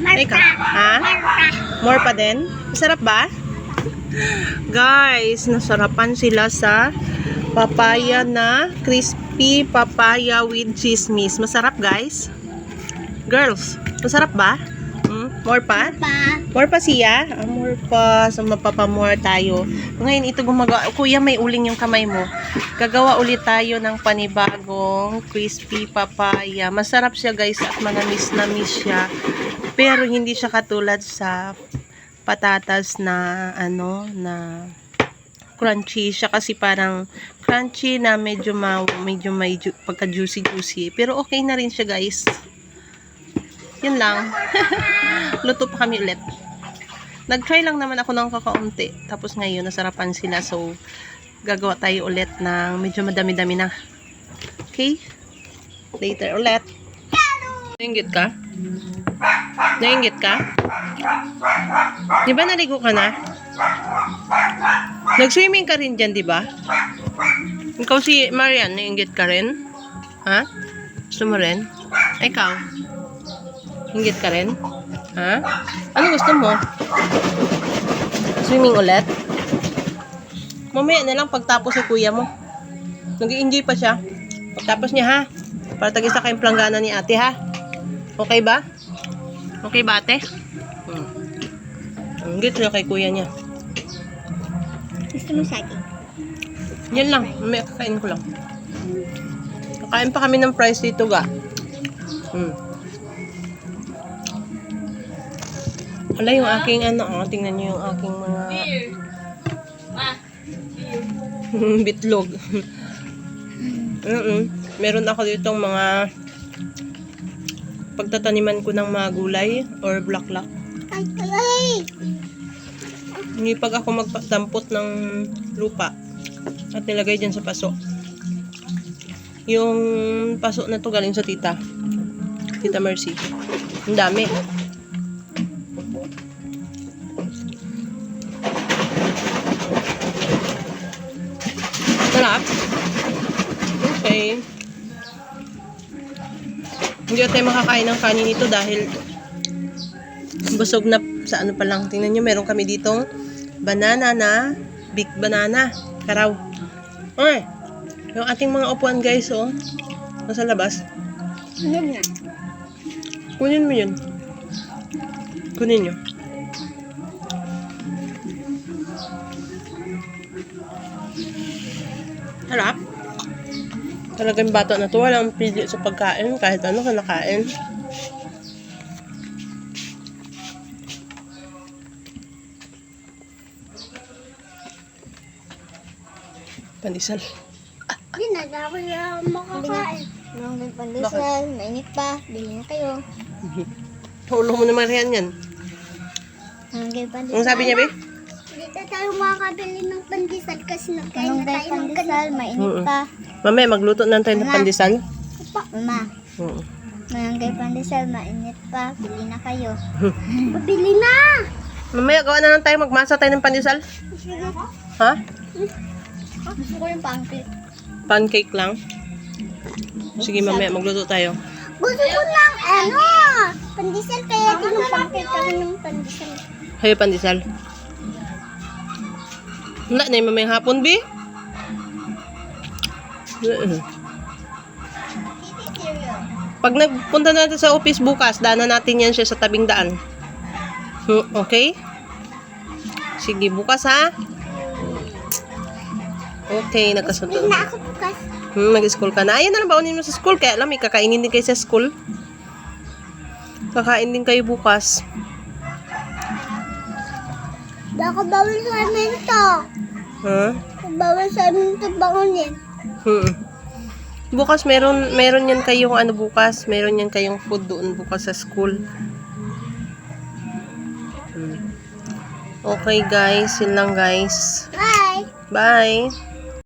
Ikaw? Ha? More pa din? Masarap ba? Guys, nasarapan sila sa papaya na crispy papaya with chismis. Masarap, guys? Girls, masarap ba? More pa? More pa siya? More pa. So, mapapamore tayo. Ngayon, ito gumagawa. Kuya, may uling yung kamay mo. Gagawa ulit tayo ng panibagong crispy papaya. Masarap siya, guys, at manamis-namis siya. Pero, hindi siya katulad sa patatas na, na crunchy. Siya kasi parang crunchy na medyo may pagka-juicy-juicy. Pero, okay na rin siya, guys. Yun lang. Luto pa kami ulit. Nag-try lang naman ako ng kakaunti. Tapos ngayon, nasarapan sila. So, gagawa tayo ulit ng medyo madami-dami na. Okay? Later ulit. Nainggit ka? Nainggit ka? Di ba naligo ka na? Nag-swimming ka rin dyan, di ba? Ikaw si Marian, nainggit ka rin? Ha? Gusto mo rin? Ikaw? Hinggit ka rin? Ha? Ano gusto mo? Swimming ulit? Mamaya na lang pagtapos sa kuya mo. Nag-i-enjoy pa siya. Pagtapos niya, ha? Para tag-isa kayong planggana ni ate, ha? Okay ba? Okay ba, ate? Hinggit na kay kuya niya. Gusto mo sagi? Yan lang. Mamaya kakain ko lang. Kakain pa kami ng fries dito, ga. Wala yung aking tingnan nyo yung aking mga bitlog. Meron ako ditong mga pagtataniman ko ng mga gulay or bulaklak. Hindi pag ako magdampot ng lupa at nilagay dyan sa paso. Yung paso na to galing sa Tita Mercy. Ang dami. Sarap. Okay. Hindi tayo makakain ng kanin ito dahil busog na sa pa lang. Tingnan nyo, meron kami ditong banana na big banana. Karaw. Ay! Yung ating mga upuan, guys, nasa labas. Ano na? Kunin mo yun. Kunin nyo. Harap. Talagang bata na to. Walang pili sa pagkain. Kahit ano ka nakain. Pandesal. Hindi na ako yung makakain. Nung pandesal, mainit pa. Bili na kayo. Tulong mo naman yan. Anong sabi niya, be? Dito tayo makakabili ng pandesal kasi nagkain na tayo ng pandesal. Mainit pa. Mamaya, magluto na tayo ng pandesal. Mama. Mananggay pandesal, mainit pa. Bili na kayo. Pabili na! Mamaya, gawa na lang tayo. Magmasa tayo ng pandesal. Sige. Ha? Gusto ko yung pancake. Pancake lang. Sige, mamaya, magluto tayo. Gusto ko ng pandesal. Kaya din yung pancake kami ng pandesal. Hayo, pandesal. Wala na yung mamayang hapon, be? Pag nagpunta natin sa office bukas, daanan natin yan siya sa tabing daan. Okay? Sige, bukas, ha? Okay, nagkasunod. Hindi na ako bukas. Nag-school ka na. Ayan na lang baunin mo sa school. Kaya alam, kakainin din kayo sa school. Kakain din kayo bukas. Baka bawal sa amin to. Ha? Bawal sa amin to bangunin. Bukas meron yan kayong bukas. Meron yan kayong food doon bukas sa school. Okay guys. Yun lang guys. Bye! Bye!